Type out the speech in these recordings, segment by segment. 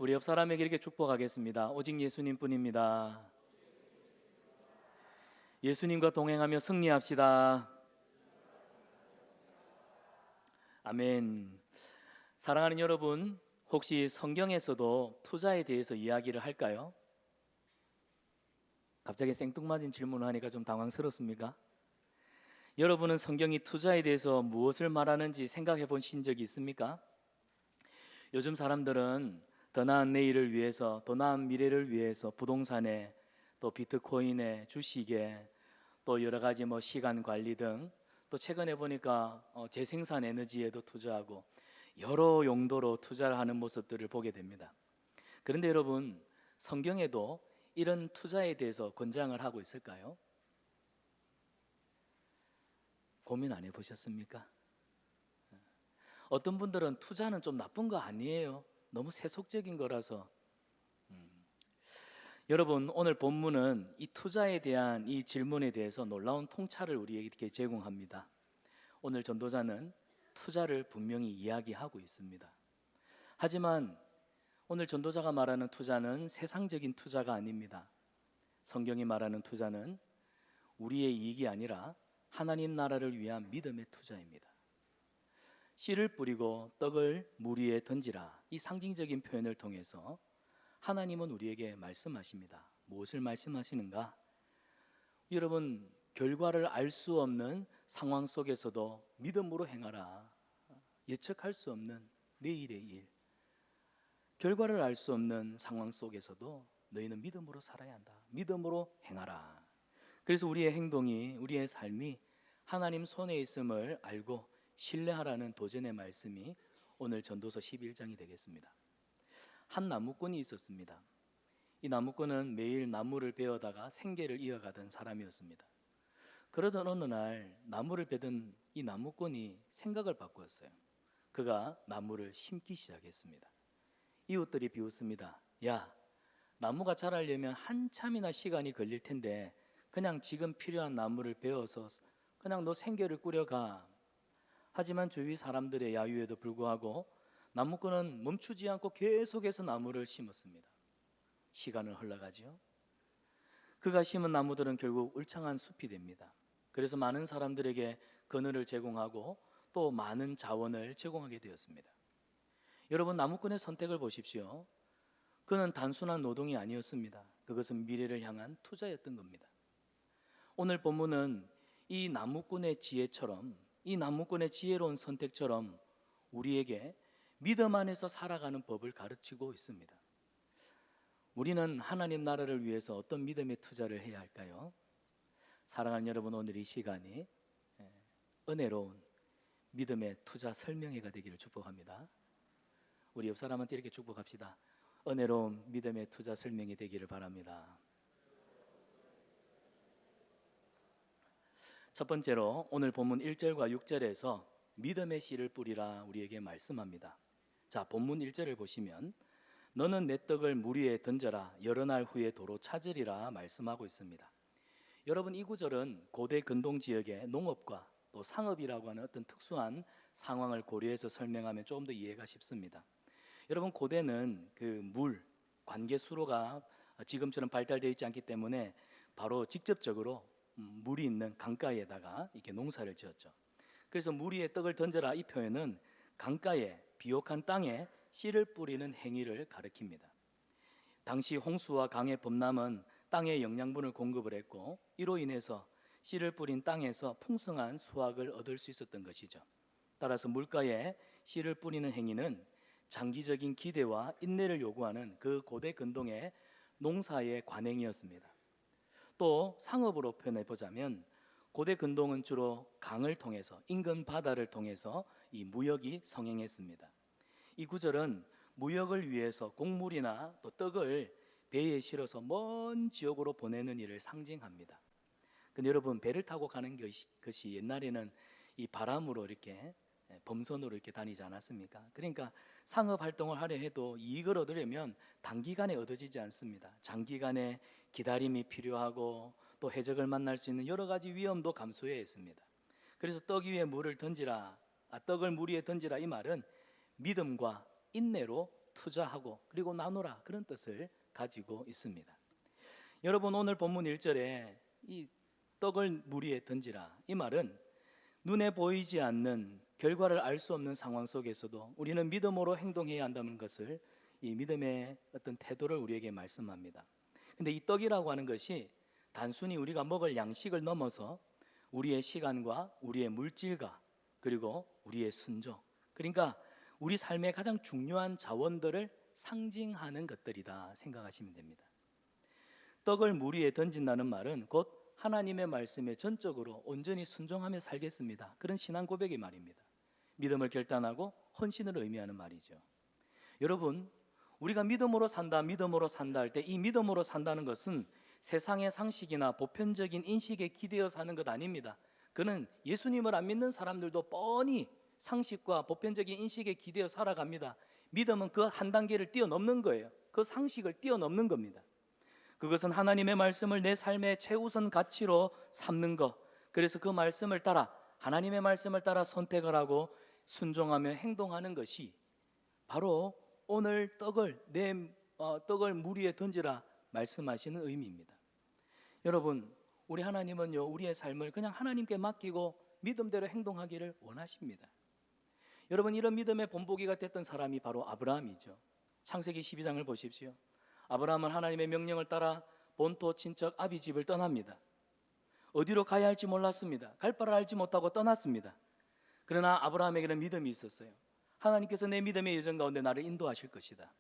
우리 옆 사람에게 이렇게 축복하겠습니다. 오직 예수님뿐입니다. 예수님과 동행하며 승리합시다. 아멘. 사랑하는 여러분, 혹시 성경에서도 투자에 대해서 이야기를 할까요? 갑자기 생뚱맞은 질문을 하니까 좀 당황스럽습니까? 여러분은 성경이 투자에 대해서 무엇을 말하는지 생각해 보신 적이 있습니까? 요즘 사람들은 더 나은 내일을 위해서, 더 나은 미래를 위해서 부동산에, 또 비트코인에, 주식에, 또 여러 가지 시간 관리 등, 또 최근에 보니까 재생산 에너지에도 투자하고 여러 용도로 투자를 하는 모습들을 보게 됩니다. 그런데 여러분, 성경에도 이런 투자에 대해서 권장을 하고 있을까요? 고민 안 해보셨습니까? 어떤 분들은 투자는 좀 나쁜 거 아니에요? 너무 세속적인 거라서. 여러분, 오늘 본문은 이 투자에 대한 이 질문에 대해서 놀라운 통찰을 우리에게 제공합니다. 오늘 전도자는 투자를 분명히 이야기하고 있습니다. 하지만 오늘 전도자가 말하는 투자는 세상적인 투자가 아닙니다. 성경이 말하는 투자는 우리의 이익이 아니라 하나님 나라를 위한 믿음의 투자입니다. 씨를 뿌리고 떡을 물 위에 던지라, 이 상징적인 표현을 통해서 하나님은 우리에게 말씀하십니다. 무엇을 말씀하시는가? 여러분, 결과를 알 수 없는 상황 속에서도 믿음으로 행하라. 예측할 수 없는 내일의 일, 결과를 알 수 없는 상황 속에서도 너희는 믿음으로 살아야 한다. 믿음으로 행하라. 그래서 우리의 행동이, 우리의 삶이 하나님 손에 있음을 알고 신뢰하라는 도전의 말씀이 오늘 전도서 11장이 되겠습니다. 한 나무꾼이 있었습니다. 이 나무꾼은 매일 나무를 베어다가 생계를 이어가던 사람이었습니다. 그러던 어느 날 나무를 베던 이 나무꾼이 생각을 바꾸었어요. 그가 나무를 심기 시작했습니다. 이웃들이 비웃습니다. 야, 나무가 자라려면 한참이나 시간이 걸릴 텐데 그냥 지금 필요한 나무를 베어서 그냥 너 생계를 꾸려가. 하지만 주위 사람들의 야유에도 불구하고 나무꾼은 멈추지 않고 계속해서 나무를 심었습니다. 시간은 흘러가죠. 그가 심은 나무들은 결국 울창한 숲이 됩니다. 그래서 많은 사람들에게 그늘을 제공하고 또 많은 자원을 제공하게 되었습니다. 여러분, 나무꾼의 선택을 보십시오. 그는 단순한 노동이 아니었습니다. 그것은 미래를 향한 투자였던 겁니다. 오늘 본문은 이 나무꾼의 지혜처럼, 이 나무꾼의 지혜로운 선택처럼 우리에게 믿음 안에서 살아가는 법을 가르치고 있습니다. 우리는 하나님 나라를 위해서 어떤 믿음의 투자를 해야 할까요? 사랑하는 여러분, 오늘 이 시간이 은혜로운 믿음의 투자 설명회가 되기를 축복합니다. 우리 옆 사람한테 이렇게 축복합시다. 은혜로운 믿음의 투자 설명이 되기를 바랍니다. 첫 번째로 오늘 본문 1절과 6절에서 믿음의 씨를 뿌리라 우리에게 말씀합니다. 자, 본문 1절을 보시면 너는 내 떡을 물 위에 던져라, 여러 날 후에 도로 찾으리라 말씀하고 있습니다. 여러분, 이 구절은 고대 근동 지역의 농업과 또 상업이라고 하는 어떤 특수한 상황을 고려해서 설명하면 조금 더 이해가 쉽습니다. 여러분, 고대는 그 물, 관계 수로가 지금처럼 발달되어 있지 않기 때문에 바로 직접적으로 물이 있는 강가에다가 이렇게 농사를 지었죠. 그래서 물 위에 떡을 던져라, 이 표현은 강가에 비옥한 땅에 씨를 뿌리는 행위를 가리킵니다. 당시 홍수와 강의 범람은 땅에 영양분을 공급을 했고 이로 인해서 씨를 뿌린 땅에서 풍성한 수확을 얻을 수 있었던 것이죠. 따라서 물가에 씨를 뿌리는 행위는 장기적인 기대와 인내를 요구하는 그 고대 근동의 농사의 관행이었습니다. 또 상업으로 표현해 보자면 고대 근동은 주로 강을 통해서, 인근 바다를 통해서 이 무역이 성행했습니다. 이 구절은 무역을 위해서 곡물이나 또 떡을 배에 실어서 먼 지역으로 보내는 일을 상징합니다. 근데 여러분, 배를 타고 가는 것이 옛날에는 이 바람으로 이렇게 범선으로 이렇게 다니지 않았습니까? 그러니까 상업 활동을 하려 해도 이익을 얻으려면 단기간에 얻어지지 않습니다. 장기간의 기다림이 필요하고 또 해적을 만날 수 있는 여러 가지 위험도 감수해야 했습니다. 그래서 떡 위에 물을 던지라, 떡을 물 위에 던지라, 이 말은 믿음과 인내로 투자하고 그리고 나누라 그런 뜻을 가지고 있습니다. 여러분 오늘 본문 1절에 이 떡을 물 위에 던지라 이 말은 눈에 보이지 않는 결과를 알 수 없는 상황 속에서도 우리는 믿음으로 행동해야 한다는 것을 이 믿음의 어떤 태도를 우리에게 말씀합니다. 근데 이 떡이라고 하는 것이 단순히 우리가 먹을 양식을 넘어서 우리의 시간과 우리의 물질과 그리고 우리의 순종, 그러니까 우리 삶의 가장 중요한 자원들을 상징하는 것들이다 생각하시면 됩니다. 떡을 물 위에 던진다는 말은 곧 하나님의 말씀에 전적으로 온전히 순종하며 살겠습니다, 그런 신앙 고백의 말입니다. 믿음을 결단하고 헌신을 의미하는 말이죠. 여러분 우리가 믿음으로 산다 할 때 이 믿음으로 산다는 것은 세상의 상식이나 보편적인 인식에 기대어 사는 것 아닙니다. 그는 예수님을 안 믿는 사람들도 뻔히 상식과 보편적인 인식에 기대어 살아갑니다. 믿음은 그 한 단계를 뛰어넘는 거예요. 그 상식을 뛰어넘는 겁니다. 그것은 하나님의 말씀을 내 삶의 최우선 가치로 삼는 것, 그래서 그 말씀을 따라 하나님의 말씀을 따라 선택을 하고 순종하며 행동하는 것이 바로 오늘 떡을 물 위에 던지라 말씀하시는 의미입니다. 여러분 우리 하나님은요 우리의 삶을 그냥 하나님께 맡기고 믿음대로 행동하기를 원하십니다. 여러분 이런 믿음의 본보기가 됐던 사람이 바로 아브라함이죠. 창세기 12장을 보십시오. 아브라함은 하나님의 명령을 따라 본토 친척 아비 집을 떠납니다. 어디로 가야 할지 몰랐습니다. 갈 바를 알지 못하고 떠났습니다. 그러나 아브라함에게는 믿음이 있었어요. 하나님께서 내 믿음의 여정 가운데 나를 인도하실 것이다.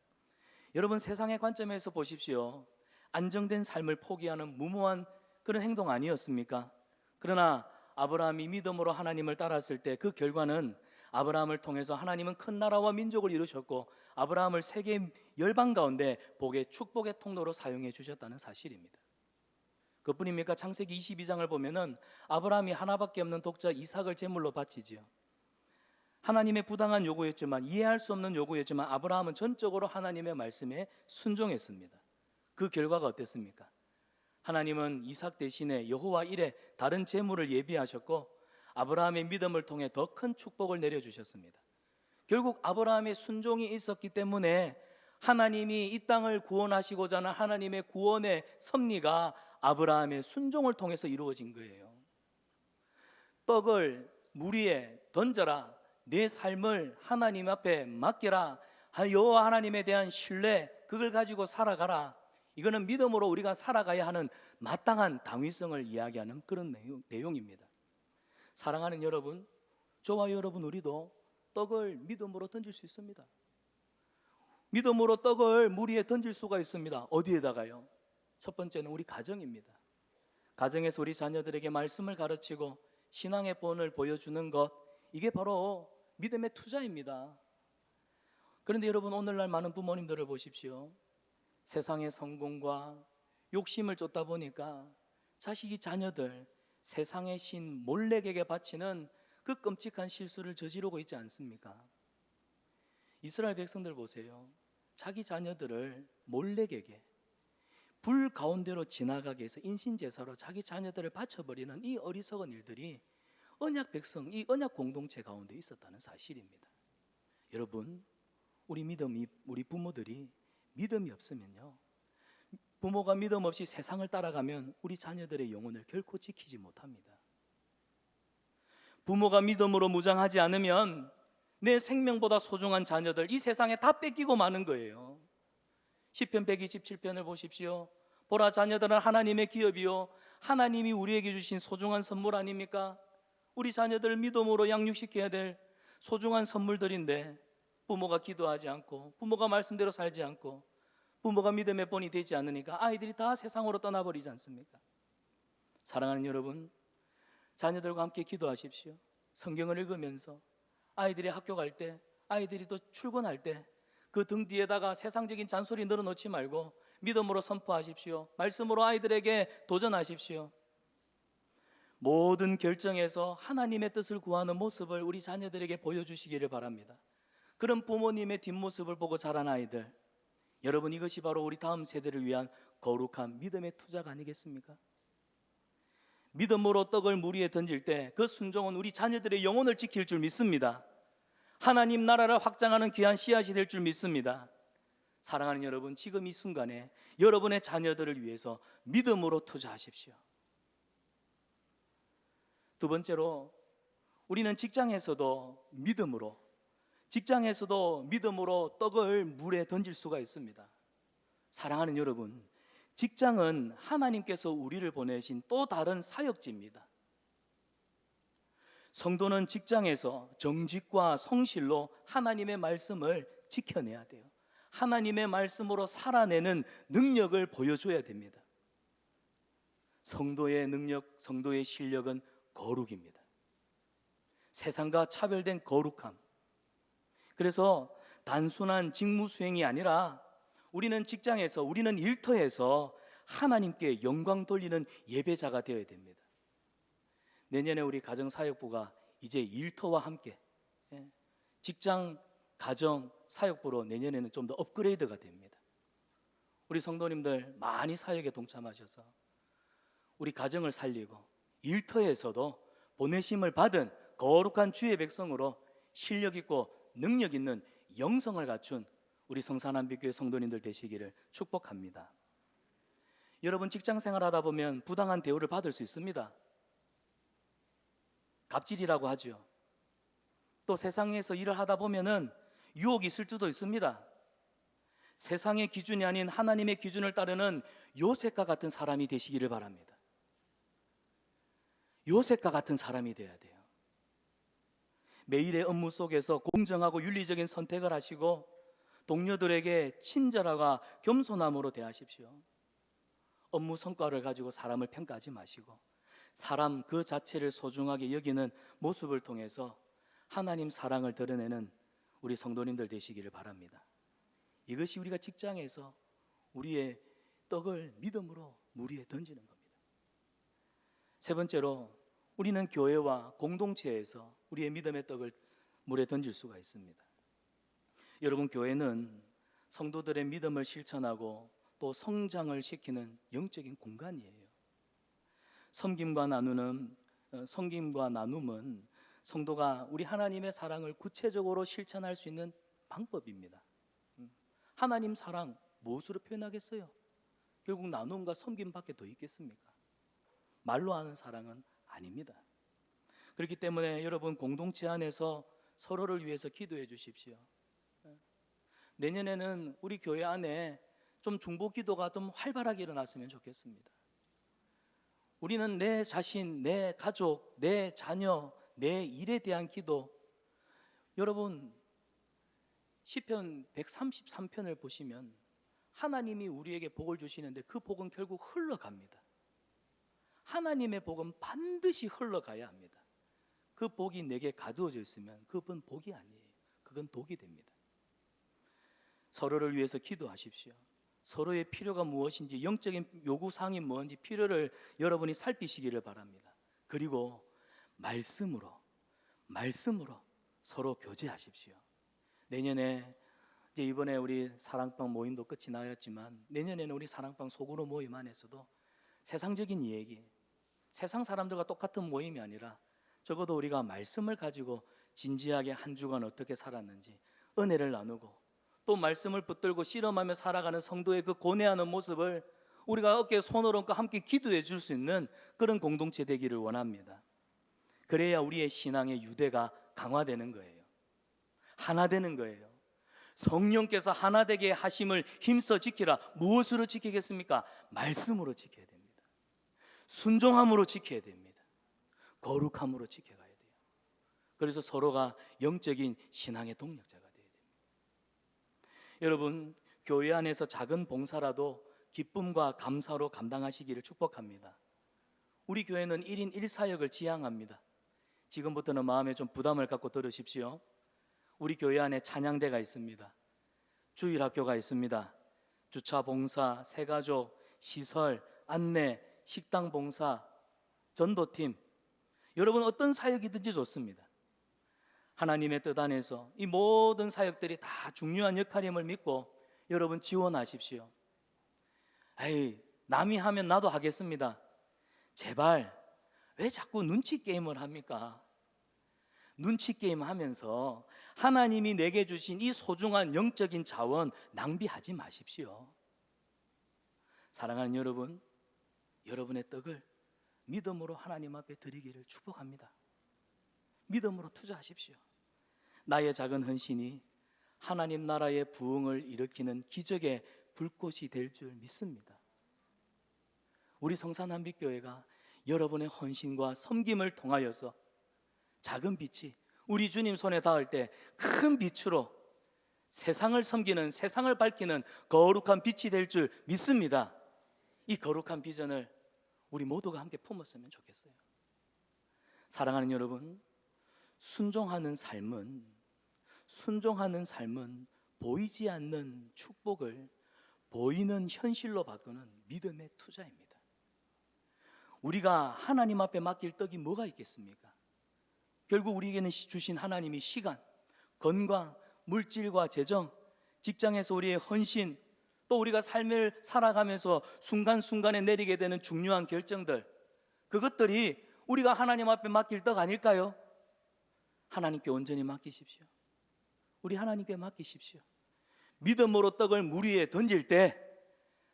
여러분 세상의 관점에서 보십시오. 안정된 삶을 포기하는 무모한 그런 행동 아니었습니까? 그러나 아브라함이 믿음으로 하나님을 따랐을 때 그 결과는 아브라함을 통해서 하나님은 큰 나라와 민족을 이루셨고 아브라함을 세계 열방 가운데 복의 축복의 통로로 사용해 주셨다는 사실입니다. 그뿐입니까? 창세기 22장을 보면은 아브라함이 하나밖에 없는 독자 이삭을 제물로 바치지요. 하나님의 부당한 요구였지만, 이해할 수 없는 요구였지만 아브라함은 전적으로 하나님의 말씀에 순종했습니다. 그 결과가 어땠습니까? 하나님은 이삭 대신에 여호와 이레 다른 제물을 예비하셨고 아브라함의 믿음을 통해 더 큰 축복을 내려주셨습니다. 결국 아브라함의 순종이 있었기 때문에 하나님이 이 땅을 구원하시고자 하는 하나님의 구원의 섭리가 아브라함의 순종을 통해서 이루어진 거예요. 떡을 물 위에 던져라, 내 삶을 하나님 앞에 맡겨라, 여호와 하나님에 대한 신뢰, 그걸 가지고 살아가라. 이거는 믿음으로 우리가 살아가야 하는 마땅한 당위성을 이야기하는 그런 내용입니다. 사랑하는 여러분, 저와 여러분 우리도 떡을 믿음으로 던질 수 있습니다. 믿음으로 떡을 물 위에 던질 수가 있습니다. 어디에다가요? 첫 번째는 우리 가정입니다. 가정에서 우리 자녀들에게 말씀을 가르치고 신앙의 본을 보여주는 것, 이게 바로 믿음의 투자입니다. 그런데 여러분 오늘날 많은 부모님들을 보십시오. 세상의 성공과 욕심을 쫓다 보니까 자식이 자녀들 세상의 신 몰렉에게 바치는 그 끔찍한 실수를 저지르고 있지 않습니까? 이스라엘 백성들 보세요. 자기 자녀들을 몰렉에게 불 가운데로 지나가게 해서 인신제사로 자기 자녀들을 바쳐버리는 이 어리석은 일들이 언약 백성, 이 언약 공동체 가운데 있었다는 사실입니다. 여러분, 우리 부모들이 믿음이 없으면요, 부모가 믿음 없이 세상을 따라가면 우리 자녀들의 영혼을 결코 지키지 못합니다. 부모가 믿음으로 무장하지 않으면 내 생명보다 소중한 자녀들 이 세상에 다 뺏기고 마는 거예요. 시편 127편을 보십시오. 보라, 자녀들은 하나님의 기업이요 하나님이 우리에게 주신 소중한 선물 아닙니까? 우리 자녀들을 믿음으로 양육시켜야 될 소중한 선물들인데 부모가 기도하지 않고 부모가 말씀대로 살지 않고 부모가 믿음의 본이 되지 않으니까 아이들이 다 세상으로 떠나버리지 않습니까? 사랑하는 여러분, 자녀들과 함께 기도하십시오. 성경을 읽으면서 아이들이 학교 갈 때, 아이들이 또 출근할 때 그 등 뒤에다가 세상적인 잔소리 늘어놓지 말고 믿음으로 선포하십시오. 말씀으로 아이들에게 도전하십시오. 모든 결정에서 하나님의 뜻을 구하는 모습을 우리 자녀들에게 보여주시기를 바랍니다. 그런 부모님의 뒷모습을 보고 자란 아이들, 여러분, 이것이 바로 우리 다음 세대를 위한 거룩한 믿음의 투자가 아니겠습니까? 믿음으로 떡을 물 위에 던질 때 그 순종은 우리 자녀들의 영혼을 지킬 줄 믿습니다. 하나님 나라를 확장하는 귀한 씨앗이 될 줄 믿습니다. 사랑하는 여러분, 지금 이 순간에 여러분의 자녀들을 위해서 믿음으로 투자하십시오. 두 번째로, 우리는 직장에서도 믿음으로 떡을 물에 던질 수가 있습니다. 사랑하는 여러분, 직장은 하나님께서 우리를 보내신 또 다른 사역지입니다. 성도는 직장에서 정직과 성실로 하나님의 말씀을 지켜내야 돼요. 하나님의 말씀으로 살아내는 능력을 보여줘야 됩니다. 성도의 능력, 성도의 실력은 거룩입니다. 세상과 차별된 거룩함. 그래서 단순한 직무 수행이 아니라 우리는 직장에서, 우리는 일터에서 하나님께 영광 돌리는 예배자가 되어야 됩니다. 내년에 우리 가정사역부가 이제 일터와 함께 직장, 가정, 사역부로 내년에는 좀 더 업그레이드가 됩니다. 우리 성도님들 많이 사역에 동참하셔서 우리 가정을 살리고 일터에서도 보내심을 받은 거룩한 주의 백성으로 실력 있고 능력 있는 영성을 갖춘 우리 성산한빛교회 성도님들 되시기를 축복합니다. 여러분, 직장 생활하다 보면 부당한 대우를 받을 수 있습니다. 갑질이라고 하죠. 또 세상에서 일을 하다 보면은 유혹이 있을 수도 있습니다. 세상의 기준이 아닌 하나님의 기준을 따르는 요셉과 같은 사람이 되시기를 바랍니다. 요셉과 같은 사람이 되어야 돼요. 매일의 업무 속에서 공정하고 윤리적인 선택을 하시고 동료들에게 친절하고 겸손함으로 대하십시오. 업무 성과를 가지고 사람을 평가하지 마시고 사람 그 자체를 소중하게 여기는 모습을 통해서 하나님 사랑을 드러내는 우리 성도님들 되시기를 바랍니다. 이것이 우리가 직장에서 우리의 떡을 믿음으로 물 위에 던지는 겁니다. 세 번째로, 우리는 교회와 공동체에서 우리의 믿음의 떡을 물에 던질 수가 있습니다. 여러분, 교회는 성도들의 믿음을 실천하고 또 성장을 시키는 영적인 공간이에요. 섬김과 나눔은 성도가 우리 하나님의 사랑을 구체적으로 실천할 수 있는 방법입니다. 하나님 사랑 무엇으로 표현하겠어요? 결국 나눔과 섬김밖에 더 있겠습니까? 말로 하는 사랑은 아닙니다. 그렇기 때문에 여러분, 공동체 안에서 서로를 위해서 기도해 주십시오. 내년에는 우리 교회 안에 좀 중보 기도가 좀 활발하게 일어났으면 좋겠습니다. 우리는 내 자신, 내 가족, 내 자녀, 내 일에 대한 기도. 여러분, 시편 133편을 보시면 하나님이 우리에게 복을 주시는데 그 복은 결국 흘러갑니다. 하나님의 복은 반드시 흘러가야 합니다. 그 복이 내게 가두어져 있으면 그건 복이 아니에요. 그건 독이 됩니다. 서로를 위해서 기도하십시오. 서로의 필요가 무엇인지, 영적인 요구사항이 뭔지 필요를 여러분이 살피시기를 바랍니다. 그리고 말씀으로 서로 교제하십시오. 내년에 이제 이번에 우리 사랑방 모임도 끝이 나였지만 내년에는 우리 사랑방 소그룹 모임 안에서도 세상적인 얘기, 세상 사람들과 똑같은 모임이 아니라 적어도 우리가 말씀을 가지고 진지하게 한 주간 어떻게 살았는지 은혜를 나누고 또 말씀을 붙들고 씨름하며 살아가는 성도의 그 고뇌하는 모습을 우리가 어깨에 손을 얹고 함께 기도해 줄 수 있는 그런 공동체 되기를 원합니다. 그래야 우리의 신앙의 유대가 강화되는 거예요. 하나 되는 거예요. 성령께서 하나 되게 하심을 힘써 지키라. 무엇으로 지키겠습니까? 말씀으로 지켜야 됩니다. 순종함으로 지켜야 됩니다. 거룩함으로 지켜가야 돼요. 그래서 서로가 영적인 신앙의 동력자가 돼야 됩니다. 여러분, 교회 안에서 작은 봉사라도 기쁨과 감사로 감당하시기를 축복합니다. 우리 교회는 1인 1사역을 지향합니다. 지금부터는 마음에 좀 부담을 갖고 들으십시오. 우리 교회 안에 찬양대가 있습니다. 주일학교가 있습니다. 주차 봉사, 새가족, 시설, 안내, 식당 봉사, 전도팀, 여러분 어떤 사역이든지 좋습니다. 하나님의 뜻 안에서 이 모든 사역들이 다 중요한 역할임을 믿고 여러분 지원하십시오. 에이, 남이 하면 나도 하겠습니다. 제발 왜 자꾸 눈치 게임을 합니까? 눈치 게임 하면서 하나님이 내게 주신 이 소중한 영적인 자원 낭비하지 마십시오. 사랑하는 여러분, 여러분의 떡을 믿음으로 하나님 앞에 드리기를 축복합니다. 믿음으로 투자하십시오. 나의 작은 헌신이 하나님 나라의 부흥을 일으키는 기적의 불꽃이 될 줄 믿습니다. 우리 성산한빛교회가 여러분의 헌신과 섬김을 통하여서 작은 빛이 우리 주님 손에 닿을 때 큰 빛으로 세상을 섬기는, 세상을 밝히는 거룩한 빛이 될 줄 믿습니다. 이 거룩한 비전을 우리 모두가 함께 품었으면 좋겠어요. 사랑하는 여러분, 순종하는 삶은 보이지 않는 축복을 보이는 현실로 바꾸는 믿음의 투자입니다. 우리가 하나님 앞에 맡길 떡이 뭐가 있겠습니까? 결국 우리에게는 주신 하나님이 시간, 건강, 물질과 재정, 직장에서 우리의 헌신, 또 우리가 삶을 살아가면서 순간순간에 내리게 되는 중요한 결정들, 그것들이 우리가 하나님 앞에 맡길 떡 아닐까요? 하나님께 온전히 맡기십시오. 우리 하나님께 맡기십시오. 믿음으로 떡을 물 위에 던질 때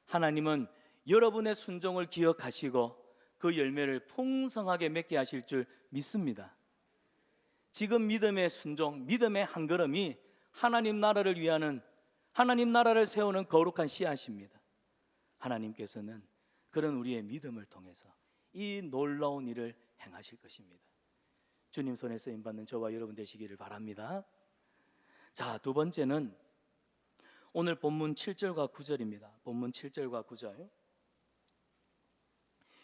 하나님은 여러분의 순종을 기억하시고 그 열매를 풍성하게 맺게 하실 줄 믿습니다. 지금 믿음의 순종, 믿음의 한 걸음이 하나님 나라를 위하는, 하나님 나라를 세우는 거룩한 씨앗입니다. 하나님께서는 그런 우리의 믿음을 통해서 이 놀라운 일을 행하실 것입니다. 주님 손에 쓰임받는 저와 여러분 되시기를 바랍니다. 자, 두 번째는 오늘 본문 7절과 9절입니다. 본문 7절과 9절.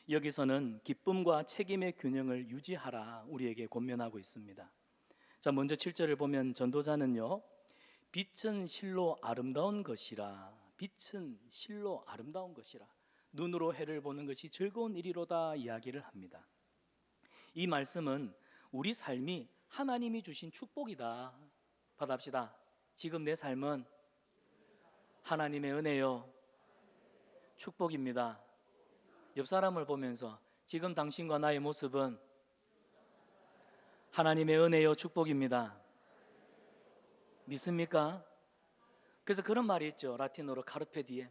여기서는 기쁨과 책임의 균형을 유지하라 우리에게 권면하고 있습니다. 자, 먼저 7절을 보면 전도자는요, 빛은 실로 아름다운 것이라, 빛은 실로 아름다운 것이라, 눈으로 해를 보는 것이 즐거운 일이로다 이야기를 합니다. 이 말씀은 우리 삶이 하나님이 주신 축복이다. 받아합시다. 지금 내 삶은 하나님의 은혜요, 축복입니다. 옆 사람을 보면서 지금 당신과 나의 모습은 하나님의 은혜요, 축복입니다. 믿습니까? 그래서 그런 말이 있죠. 라틴어로 카르페 디엠.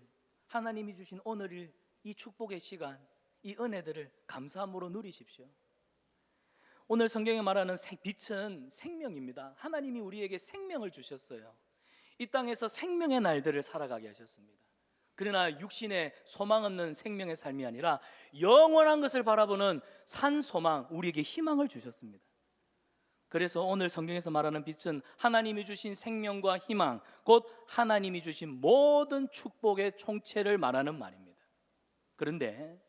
하나님이 주신 오늘을, 이 축복의 시간, 이 은혜들을 감사함으로 누리십시오. 오늘 성경에 말하는 빛은 생명입니다. 하나님이 우리에게 생명을 주셨어요. 이 땅에서 생명의 날들을 살아가게 하셨습니다. 그러나 육신의 소망 없는 생명의 삶이 아니라 영원한 것을 바라보는 산 소망, 우리에게 희망을 주셨습니다. 그래서 오늘 성경에서 말하는 빛은 하나님이 주신 생명과 희망, 곧 하나님이 주신 모든 축복의 총체를 말하는 말입니다. 그런데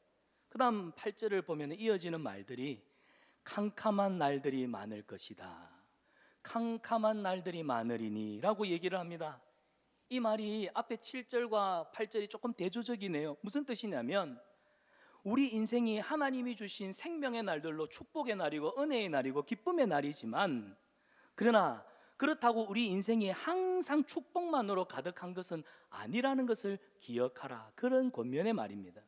그 다음 8절을 보면 이어지는 말들이 캄캄한 날들이 많을 것이다, 캄캄한 날들이 많으리니 라고 얘기를 합니다. 이 말이 앞에 7절과 8절이 조금 대조적이네요. 무슨 뜻이냐면 우리 인생이 하나님이 주신 생명의 날들로 축복의 날이고 은혜의 날이고 기쁨의 날이지만, 그러나 그렇다고 우리 인생이 항상 축복만으로 가득한 것은 아니라는 것을 기억하라, 그런 권면의 말입니다.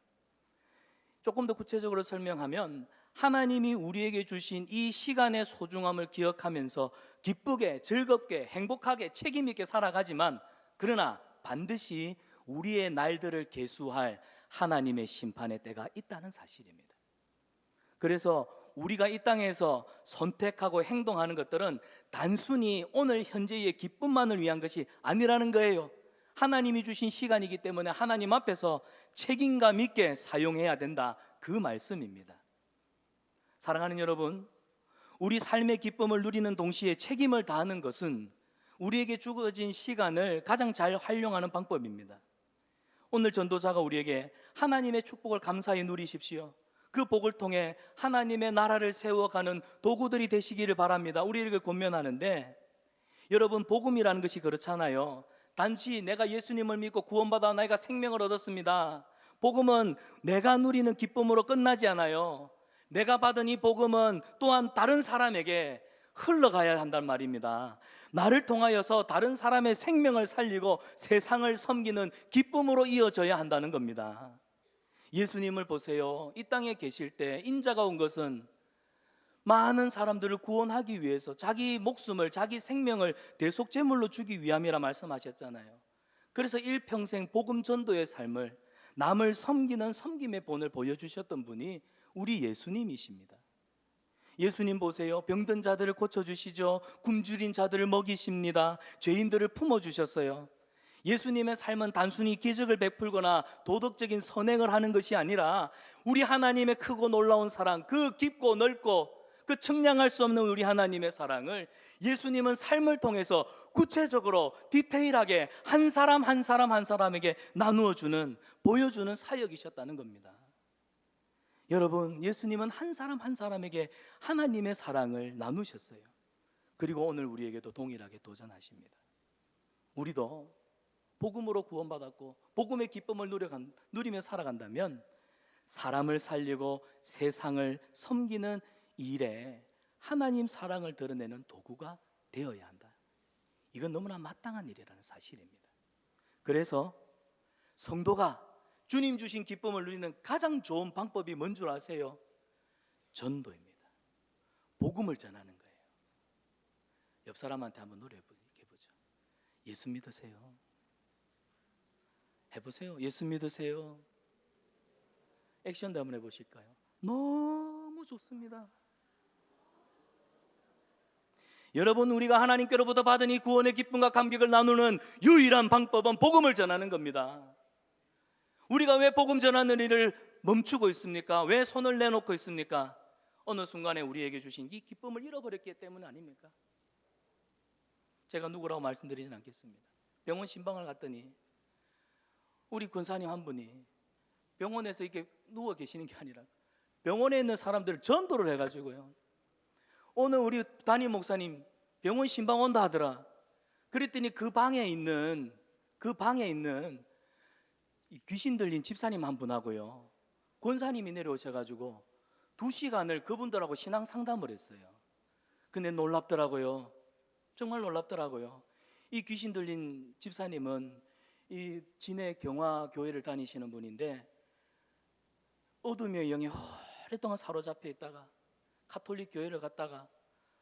조금 더 구체적으로 설명하면 하나님이 우리에게 주신 이 시간의 소중함을 기억하면서 기쁘게, 즐겁게, 행복하게, 책임 있게 살아가지만, 그러나 반드시 우리의 날들을 계수할 하나님의 심판의 때가 있다는 사실입니다. 그래서 우리가 이 땅에서 선택하고 행동하는 것들은 단순히 오늘 현재의 기쁨만을 위한 것이 아니라는 거예요. 하나님이 주신 시간이기 때문에 하나님 앞에서 책임감 있게 사용해야 된다, 그 말씀입니다. 사랑하는 여러분, 우리 삶의 기쁨을 누리는 동시에 책임을 다하는 것은 우리에게 주어진 시간을 가장 잘 활용하는 방법입니다. 오늘 전도자가 우리에게 하나님의 축복을 감사히 누리십시오, 그 복을 통해 하나님의 나라를 세워가는 도구들이 되시기를 바랍니다. 우리에게 권면하는데, 여러분, 복음이라는 것이 그렇잖아요. 단지 내가 예수님을 믿고 구원받아 내가 생명을 얻었습니다. 복음은 내가 누리는 기쁨으로 끝나지 않아요. 내가 받은 이 복음은 또한 다른 사람에게 흘러가야 한단 말입니다. 나를 통하여서 다른 사람의 생명을 살리고 세상을 섬기는 기쁨으로 이어져야 한다는 겁니다. 예수님을 보세요. 이 땅에 계실 때 인자가 온 것은 많은 사람들을 구원하기 위해서 자기 목숨을, 자기 생명을 대속제물로 주기 위함이라 말씀하셨잖아요. 그래서 일평생 복음 전도의 삶을, 남을 섬기는 섬김의 본을 보여주셨던 분이 우리 예수님이십니다. 예수님 보세요. 병든 자들을 고쳐주시죠. 굶주린 자들을 먹이십니다. 죄인들을 품어주셨어요. 예수님의 삶은 단순히 기적을 베풀거나 도덕적인 선행을 하는 것이 아니라 우리 하나님의 크고 놀라운 사랑, 그 깊고 넓고 그 측량할 수 없는 우리 하나님의 사랑을 예수님은 삶을 통해서 구체적으로 디테일하게 한 사람 한 사람에게 나누어 주는, 보여주는 사역이셨다는 겁니다. 여러분, 예수님은 한 사람 한 사람에게 하나님의 사랑을 나누셨어요. 그리고 오늘 우리에게도 동일하게 도전하십니다. 우리도 복음으로 구원받았고 복음의 기쁨을 누리며 살아간다면 사람을 살리고 세상을 섬기는 일에 하나님 사랑을 드러내는 도구가 되어야 한다. 이건 너무나 마땅한 일이라는 사실입니다. 그래서 성도가 주님 주신 기쁨을 누리는 가장 좋은 방법이 뭔 줄 아세요? 전도입니다. 복음을 전하는 거예요. 옆 사람한테 한번 노래해보죠. 예수 믿으세요. 해보세요. 예수 믿으세요. 액션도 한번 해보실까요? 너무 좋습니다. 여러분, 우리가 하나님께로부터 받은 이 구원의 기쁨과 감격을 나누는 유일한 방법은 복음을 전하는 겁니다. 우리가 왜 복음 전하는 일을 멈추고 있습니까? 왜 손을 내놓고 있습니까? 어느 순간에 우리에게 주신 이 기쁨을 잃어버렸기 때문 아닙니까? 제가 누구라고 말씀드리진 않겠습니다. 병원 신방을 갔더니 우리 권사님 한 분이 병원에서 이렇게 누워 계시는 게 아니라 병원에 있는 사람들을 전도를 해가지고요, 오늘 우리 담임 목사님 병원 신방 온다 하더라. 그랬더니 그 방에 있는 귀신 들린 집사님 한 분하고요, 권사님이 내려오셔가지고 2시간을 그분들하고 신앙 상담을 했어요. 근데 놀랍더라고요. 정말 놀랍더라고요. 이 귀신 들린 집사님은 이 진해 경화교회를 다니시는 분인데 어둠의 영에 오랫동안 사로잡혀 있다가 가톨릭 교회를 갔다가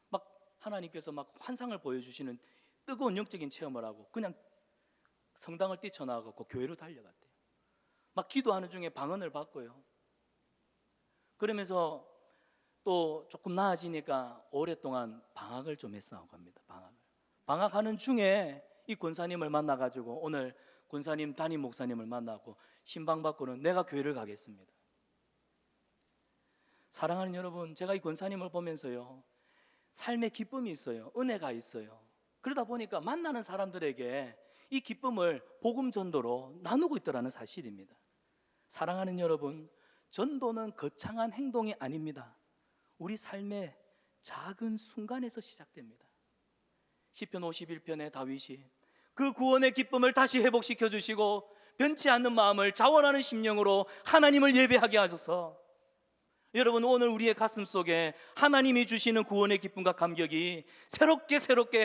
막 하나님께서 막 환상을 보여주시는 뜨거운 영적인 체험을 하고 그냥 성당을 뛰쳐나가고 교회로 달려갔대요. 막 기도하는 중에 방언을 받고요. 그러면서 또 조금 나아지니까 오랫동안 방학을 좀 했다고 합니다. 방학하는 중에 이 권사님을 만나가지고 오늘 권사님 담임 목사님을 만나고 신방받고는 내가 교회를 가겠습니다. 사랑하는 여러분, 제가 이 권사님을 보면서요, 삶의 기쁨이 있어요. 은혜가 있어요. 그러다 보니까 만나는 사람들에게 이 기쁨을 복음 전도로 나누고 있더라는 사실입니다. 사랑하는 여러분, 전도는 거창한 행동이 아닙니다. 우리 삶의 작은 순간에서 시작됩니다. 시편 51편의 다윗이 그 구원의 기쁨을 다시 회복시켜 주시고 변치 않는 마음을 자원하는 심령으로 하나님을 예배하게 하소서. 여러분, 오늘 우리의 가슴 속에 하나님이 주시는 구원의 기쁨과 감격이 새롭게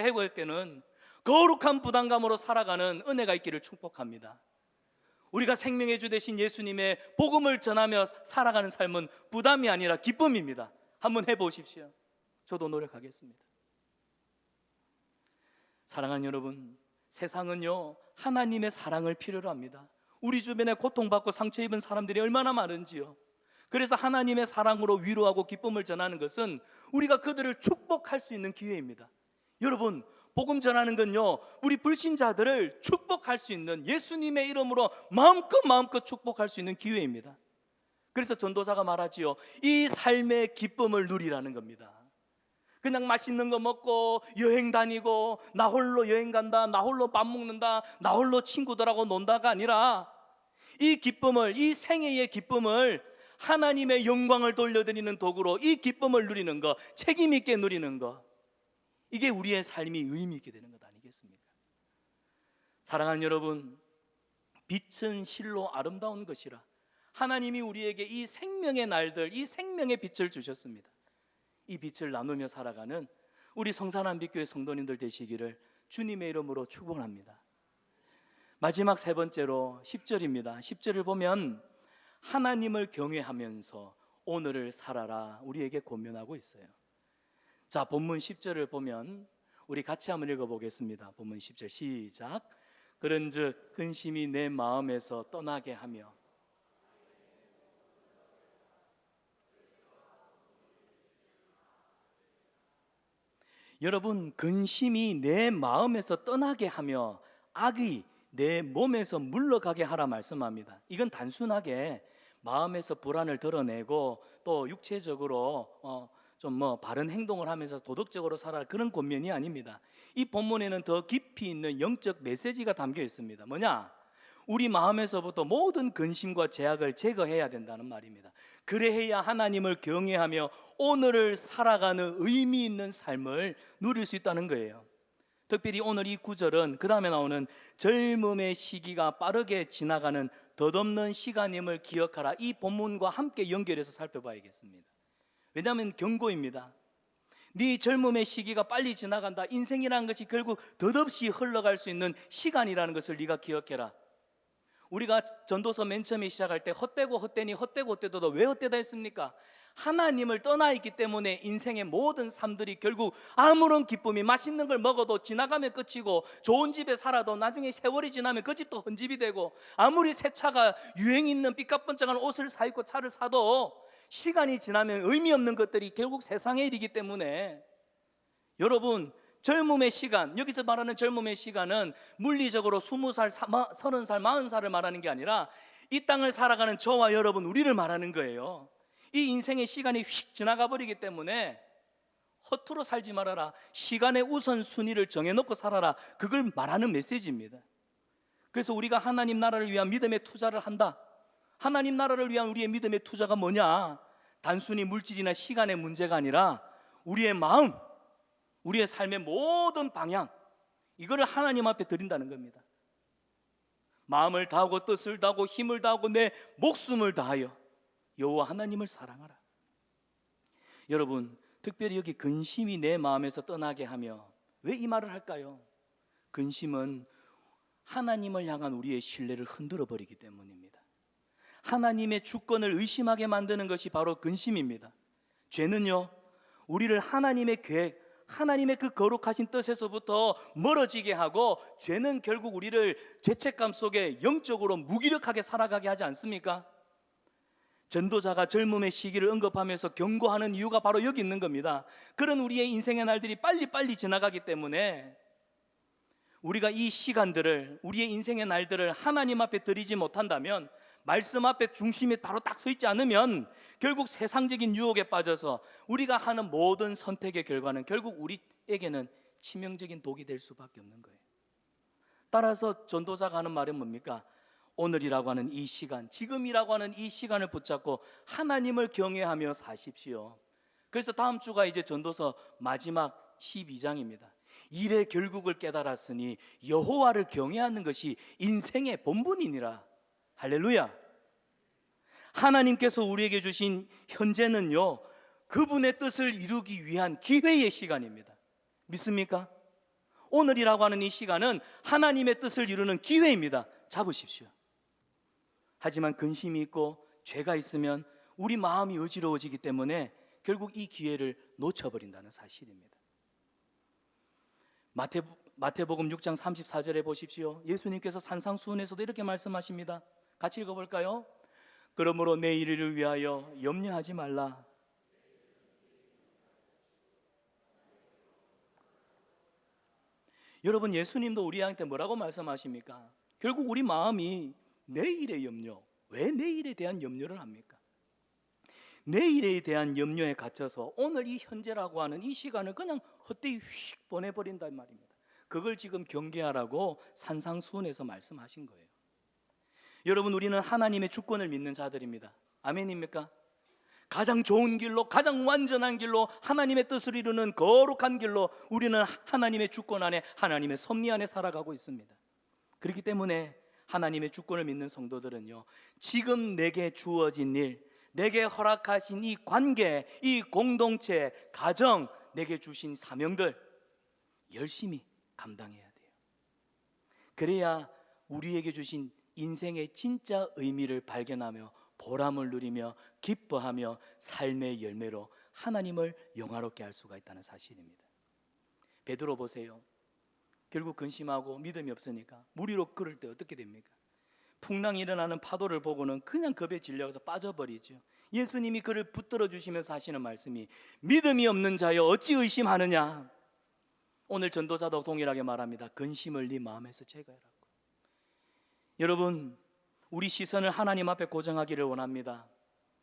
회복될 때는 거룩한 부담감으로 살아가는 은혜가 있기를 축복합니다. 우리가 생명의 주 되신 예수님의 복음을 전하며 살아가는 삶은 부담이 아니라 기쁨입니다. 한번 해보십시오. 저도 노력하겠습니다. 사랑하는 여러분, 세상은요 하나님의 사랑을 필요로 합니다. 우리 주변에 고통받고 상처 입은 사람들이 얼마나 많은지요. 그래서 하나님의 사랑으로 위로하고 기쁨을 전하는 것은 우리가 그들을 축복할 수 있는 기회입니다. 여러분, 복음 전하는 건요 우리 불신자들을 축복할 수 있는, 예수님의 이름으로 마음껏 축복할 수 있는 기회입니다. 그래서 전도자가 말하지요, 이 삶의 기쁨을 누리라는 겁니다. 그냥 맛있는 거 먹고 여행 다니고 나 홀로 여행 간다, 나 홀로 밥 먹는다, 나 홀로 친구들하고 논다가 아니라 이 기쁨을, 이 생애의 기쁨을 하나님의 영광을 돌려드리는 도구로 이 기쁨을 누리는 것, 책임 있게 누리는 것, 이게 우리의 삶이 의미 있게 되는 것 아니겠습니까? 사랑하는 여러분, 빛은 실로 아름다운 것이라 하나님이 우리에게 이 생명의 날들, 이 생명의 빛을 주셨습니다. 이 빛을 나누며 살아가는 우리 성산한빛교회 성도님들 되시기를 주님의 이름으로 축원합니다. 마지막 세 번째로 10절입니다. 10절을 보면 하나님을 경외하면서 오늘을 살아라 우리에게 권면하고 있어요. 자, 본문 10절을 보면 우리 같이 한번 읽어보겠습니다. 본문 10절 시작. 그런즉 근심이 내 마음에서 떠나게 하며. 여러분, 근심이 내 마음에서 떠나게 하며 악이 내 몸에서 물러가게 하라 말씀합니다. 이건 단순하게 마음에서 불안을 드러내고 또 육체적으로 좀 바른 행동을 하면서 도덕적으로 살아라, 그런 권면이 아닙니다. 이 본문에는 더 깊이 있는 영적 메시지가 담겨 있습니다. 뭐냐? 우리 마음에서부터 모든 근심과 제약을 제거해야 된다는 말입니다. 그래야 하나님을 경외하며 오늘을 살아가는 의미 있는 삶을 누릴 수 있다는 거예요. 특별히 오늘 이 구절은 그 다음에 나오는 젊음의 시기가 빠르게 지나가는 덧없는 시간임을 기억하라, 이 본문과 함께 연결해서 살펴봐야겠습니다. 왜냐하면 경고입니다. 네 젊음의 시기가 빨리 지나간다. 인생이라는 것이 결국 덧없이 흘러갈 수 있는 시간이라는 것을 네가 기억해라. 우리가 전도서 맨 처음에 시작할 때 헛되고 헛되니 헛되고 헛되도다. 왜 헛되다 했습니까? 하나님을 떠나 있기 때문에 인생의 모든 삶들이 결국 아무런 기쁨이, 맛있는 걸 먹어도 지나가면 끝이고, 좋은 집에 살아도 나중에 세월이 지나면 그 집도 헌집이 되고, 아무리 새 차가 유행 있는 삐까뻔쩍한 옷을 사 입고 차를 사도 시간이 지나면 의미 없는 것들이 결국 세상의 일이기 때문에, 여러분, 젊음의 시간, 여기서 말하는 젊음의 시간은 물리적으로 20살, 30살, 40살을 말하는 게 아니라 이 땅을 살아가는 저와 여러분, 우리를 말하는 거예요. 이 인생의 시간이 휙 지나가 버리기 때문에 허투루 살지 말아라. 시간의 우선순위를 정해놓고 살아라. 그걸 말하는 메시지입니다. 그래서 우리가 하나님 나라를 위한 믿음의 투자를 한다. 하나님 나라를 위한 우리의 믿음의 투자가 뭐냐? 단순히 물질이나 시간의 문제가 아니라 우리의 마음, 우리의 삶의 모든 방향, 이거를 하나님 앞에 드린다는 겁니다. 마음을 다하고 뜻을 다하고 힘을 다하고 내 목숨을 다하여 여호와 하나님을 사랑하라. 여러분, 특별히 여기 근심이 내 마음에서 떠나게 하며, 왜 이 말을 할까요? 근심은 하나님을 향한 우리의 신뢰를 흔들어 버리기 때문입니다. 하나님의 주권을 의심하게 만드는 것이 바로 근심입니다. 죄는요, 우리를 하나님의 계획, 하나님의 그 거룩하신 뜻에서부터 멀어지게 하고, 죄는 결국 우리를 죄책감 속에 영적으로 무기력하게 살아가게 하지 않습니까? 전도자가 젊음의 시기를 언급하면서 경고하는 이유가 바로 여기 있는 겁니다. 그런 우리의 인생의 날들이 빨리빨리 지나가기 때문에 우리가 이 시간들을, 우리의 인생의 날들을 하나님 앞에 드리지 못한다면, 말씀 앞에 중심에 바로 딱 서 있지 않으면 결국 세상적인 유혹에 빠져서 우리가 하는 모든 선택의 결과는 결국 우리에게는 치명적인 독이 될 수밖에 없는 거예요. 따라서 전도자가 하는 말은 뭡니까? 오늘이라고 하는 이 시간, 지금이라고 하는 이 시간을 붙잡고 하나님을 경외하며 사십시오. 그래서 다음 주가 이제 전도서 마지막 12장입니다. 일의 결국을 깨달았으니 여호와를 경외하는 것이 인생의 본분이니라. 할렐루야. 하나님께서 우리에게 주신 현재는요, 그분의 뜻을 이루기 위한 기회의 시간입니다. 믿습니까? 오늘이라고 하는 이 시간은 하나님의 뜻을 이루는 기회입니다. 잡으십시오. 하지만 근심이 있고 죄가 있으면 우리 마음이 어지러워지기 때문에 결국 이 기회를 놓쳐버린다는 사실입니다. 마태복음 6장 34절에 보십시오. 예수님께서 산상수훈에서도 이렇게 말씀하십니다. 같이 읽어볼까요? 그러므로 내일을 위하여 염려하지 말라. 여러분, 예수님도 우리한테 뭐라고 말씀하십니까? 결국 우리 마음이 내일의 염려, 왜 내일에 대한 염려를 합니까? 내일에 대한 염려에 갇혀서 오늘 이 현재라고 하는 이 시간을 그냥 헛되이 휙 보내버린단 말입니다. 그걸 지금 경계하라고 산상수훈에서 말씀하신 거예요. 여러분, 우리는 하나님의 주권을 믿는 자들입니다. 아멘입니까? 가장 좋은 길로, 가장 완전한 길로, 하나님의 뜻을 이루는 거룩한 길로 우리는 하나님의 주권 안에, 하나님의 섭리 안에 살아가고 있습니다. 그렇기 때문에 하나님의 주권을 믿는 성도들은요, 지금 내게 주어진 일, 내게 허락하신 이 관계, 이 공동체, 가정, 내게 주신 사명들 열심히 감당해야 돼요. 그래야 우리에게 주신 인생의 진짜 의미를 발견하며 보람을 누리며 기뻐하며 삶의 열매로 하나님을 영화롭게 할 수가 있다는 사실입니다. 베드로 보세요. 결국 근심하고 믿음이 없으니까 물 위로 걸을 때 어떻게 됩니까? 풍랑이 일어나는 파도를 보고는 그냥 겁에 질려서 빠져버리죠. 예수님이 그를 붙들어 주시면서 하시는 말씀이 믿음이 없는 자여 어찌 의심하느냐. 오늘 전도자도 동일하게 말합니다. 근심을 네 마음에서 제거해라. 여러분, 우리 시선을 하나님 앞에 고정하기를 원합니다.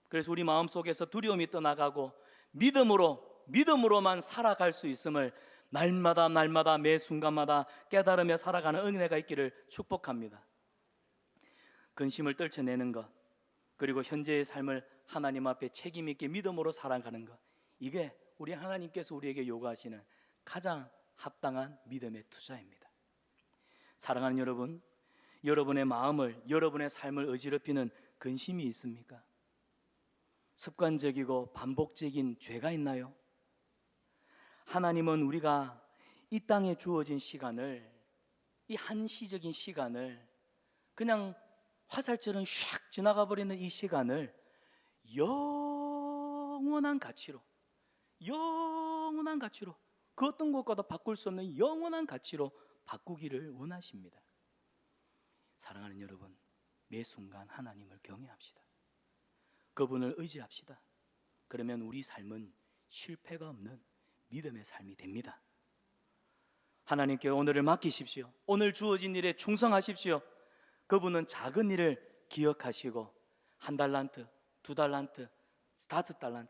그래서 우리 마음속에서 두려움이 떠나가고 믿음으로만 살아갈 수 있음을 날마다 매 순간마다 깨달으며 살아가는 은혜가 있기를 축복합니다. 근심을 떨쳐내는 것, 그리고 현재의 삶을 하나님 앞에 책임 있게 믿음으로 살아가는 것, 이게 우리 하나님께서 우리에게 요구하시는 가장 합당한 믿음의 투자입니다. 사랑하는 여러분, 여러분의 마음을, 여러분의 삶을 어지럽히는 근심이 있습니까? 습관적이고 반복적인 죄가 있나요? 하나님은 우리가 이 땅에 주어진 시간을, 이 한시적인 시간을, 그냥 화살처럼 샥 지나가 버리는 이 시간을 영원한 가치로, 그 어떤 것과도 바꿀 수 없는 영원한 가치로 바꾸기를 원하십니다. 사랑하는 여러분, 매 순간 하나님을 경외합시다. 그분을 의지합시다. 그러면 우리 삶은 실패가 없는 믿음의 삶이 됩니다. 하나님께 오늘을 맡기십시오. 오늘 주어진 일에 충성하십시오. 그분은 작은 일을 기억하시고 1달란트, 2달란트, 5달란트,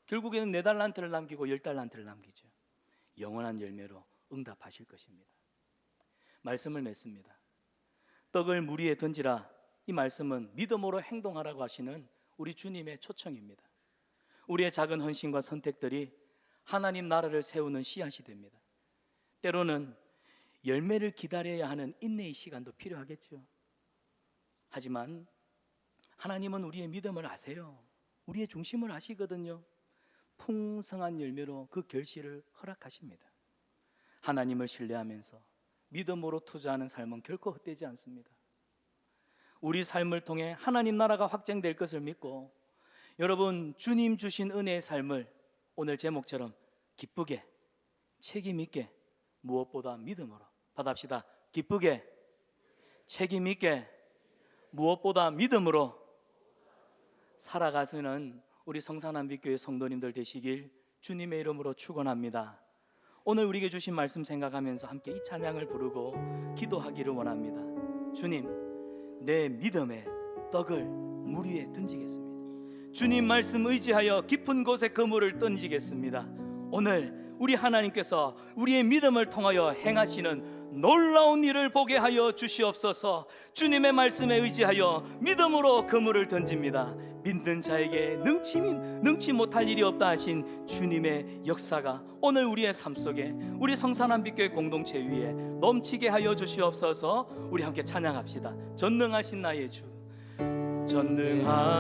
결국에는 4달란트를 남기고 10달란트를 남기죠. 영원한 열매로 응답하실 것입니다. 말씀을 맺습니다. 떡을 물 위에 던지라. 이 말씀은 믿음으로 행동하라고 하시는 우리 주님의 초청입니다. 우리의 작은 헌신과 선택들이 하나님 나라를 세우는 씨앗이 됩니다. 때로는 열매를 기다려야 하는 인내의 시간도 필요하겠죠. 하지만 하나님은 우리의 믿음을 아세요. 우리의 중심을 아시거든요. 풍성한 열매로 그 결실을 허락하십니다. 하나님을 신뢰하면서 믿음으로 투자하는 삶은 결코 헛되지 않습니다. 우리 삶을 통해 하나님 나라가 확장될 것을 믿고, 여러분 주님 주신 은혜의 삶을 오늘 제목처럼 기쁘게, 책임 있게, 무엇보다 믿음으로 받합시다. 기쁘게, 책임 있게, 무엇보다 믿음으로 살아가시는 우리 성산한빛교회 성도님들 되시길 주님의 이름으로 축원합니다. 오늘 우리에게 주신 말씀 생각하면서 함께 이 찬양을 부르고 기도하기를 원합니다. 주님, 내 믿음의 떡을 물 위에 던지겠습니다. 주님 말씀 의지하여 깊은 곳에 그물을 던지겠습니다. 오늘 우리 하나님께서 우리의 믿음을 통하여 행하시는 놀라운 일을 보게 하여 주시옵소서. 주님의 말씀에 의지하여 믿음으로 그물을 던집니다. 믿는 자에게 능치 못할 일이 없다 하신 주님의 역사가 오늘 우리의 삶 속에, 우리 성산한빛교회 공동체 위에 넘치게 하여 주시옵소서. 우리 함께 찬양합시다. 전능하신 나의 주, 전능한